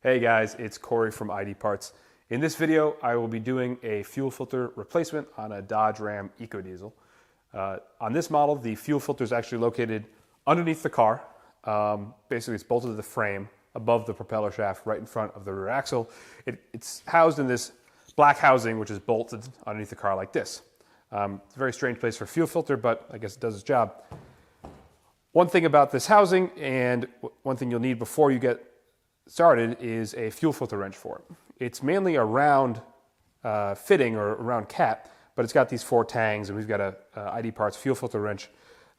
Hey guys, it's Corey from ID Parts. In this video, I will be doing a fuel filter replacement on a Dodge Ram EcoDiesel. On this model, the fuel filter is actually located underneath the car. Basically, it's bolted to the frame above the propeller shaft right in front of the rear axle. It's housed in this black housing, which is bolted underneath the car like this. It's a very strange place for a fuel filter, but I guess it does its job. One thing about this housing, and one thing you'll need before you get started, is a fuel filter wrench for it. It's mainly a round fitting or a round cap, but it's got these 4 tangs, and we've got a ID Parts fuel filter wrench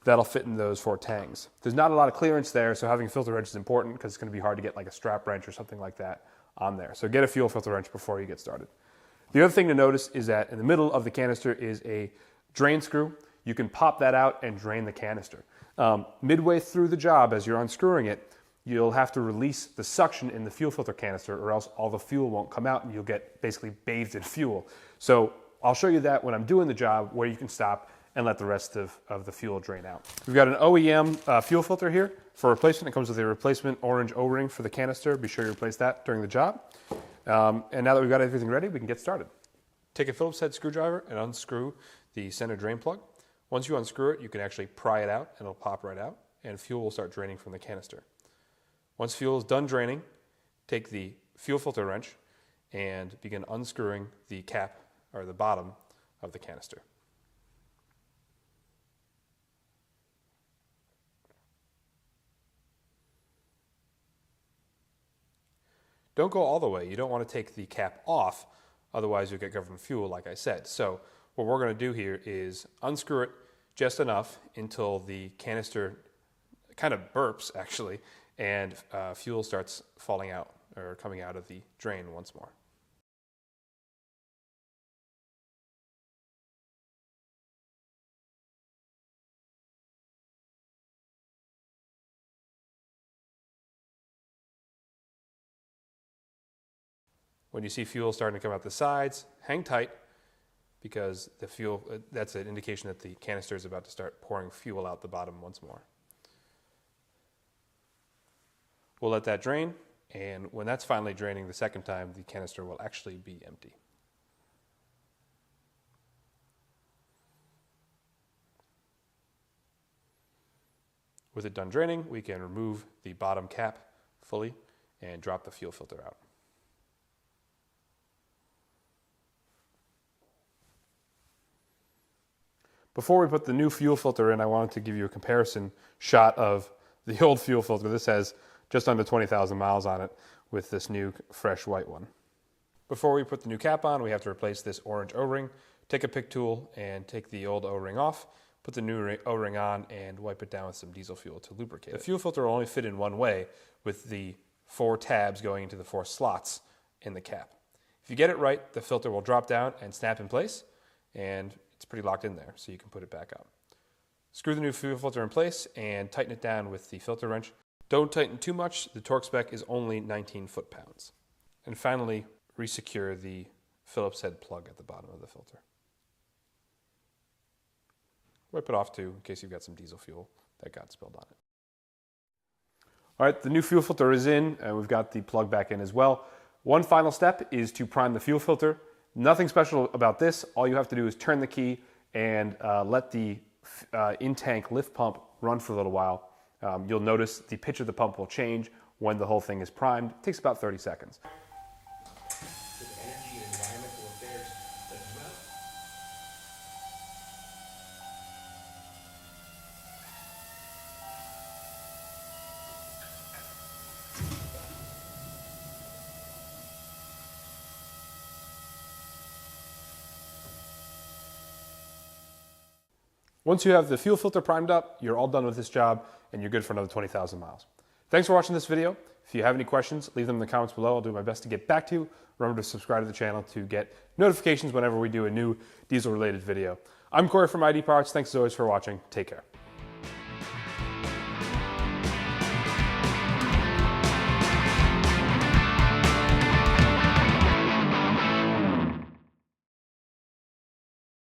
that'll fit in those 4 tangs. There's not a lot of clearance there, so having a filter wrench is important because it's going to be hard to get like a strap wrench or something like that on there. So get a fuel filter wrench before you get started. The other thing to notice is that in the middle of the canister is a drain screw. You can pop that out and drain the canister. Midway through the job, as you're unscrewing it, you'll have to release the suction in the fuel filter canister, or else all the fuel won't come out and you'll get basically bathed in fuel. So I'll show you that when I'm doing the job, where you can stop and let the rest of the fuel drain out. We've got an OEM fuel filter here for replacement. It comes with a replacement orange O-ring for the canister. Be sure you replace that during the job. And now that we've got everything ready, we can get started. Take a Phillips head screwdriver and unscrew the center drain plug. Once you unscrew it, you can actually pry it out and it'll pop right out, and fuel will start draining from the canister. Once fuel is done draining, take the fuel filter wrench and begin unscrewing the cap, or the bottom, of the canister. Don't go all the way. You don't want to take the cap off, otherwise you'll get covered in fuel, like I said. So what we're going to do here is unscrew it just enough until the canister kind of burps, actually, and fuel starts falling out or coming out of the drain once more. When you see fuel starting to come out the sides, hang tight, because the fuel, that's an indication that the canister is about to start pouring fuel out the bottom once more. We'll let that drain, and when that's finally draining the second time, the canister will actually be empty. With it done draining, we can remove the bottom cap fully and drop the fuel filter out. Before we put the new fuel filter in, I wanted to give you a comparison shot of the old fuel filter. This has just under 20,000 miles on it with this new fresh white one. Before we put the new cap on, we have to replace this orange O-ring. Take a pick tool and take the old O-ring off, put the new O-ring on, and wipe it down with some diesel fuel to lubricate. The fuel filter will only fit in one way, with the 4 tabs going into the 4 slots in the cap. If you get it right, the filter will drop down and snap in place, and it's pretty locked in there, so you can put it back up. Screw the new fuel filter in place and tighten it down with the filter wrench. Don't tighten too much. The torque spec is only 19 foot-pounds. And finally, resecure the Phillips head plug at the bottom of the filter. Wipe it off too, in case you've got some diesel fuel that got spilled on it. All right, the new fuel filter is in, and we've got the plug back in as well. One final step is to prime the fuel filter. Nothing special about this. All you have to do is turn the key and let the in-tank lift pump run for a little while. You'll notice the pitch of the pump will change when the whole thing is primed. It takes about 30 seconds. Once you have the fuel filter primed up, you're all done with this job and you're good for another 20,000 miles. Thanks for watching this video. If you have any questions, leave them in the comments below. I'll do my best to get back to you. Remember to subscribe to the channel to get notifications whenever we do a new diesel-related video. I'm Corey from ID Parts. Thanks as always for watching. Take care.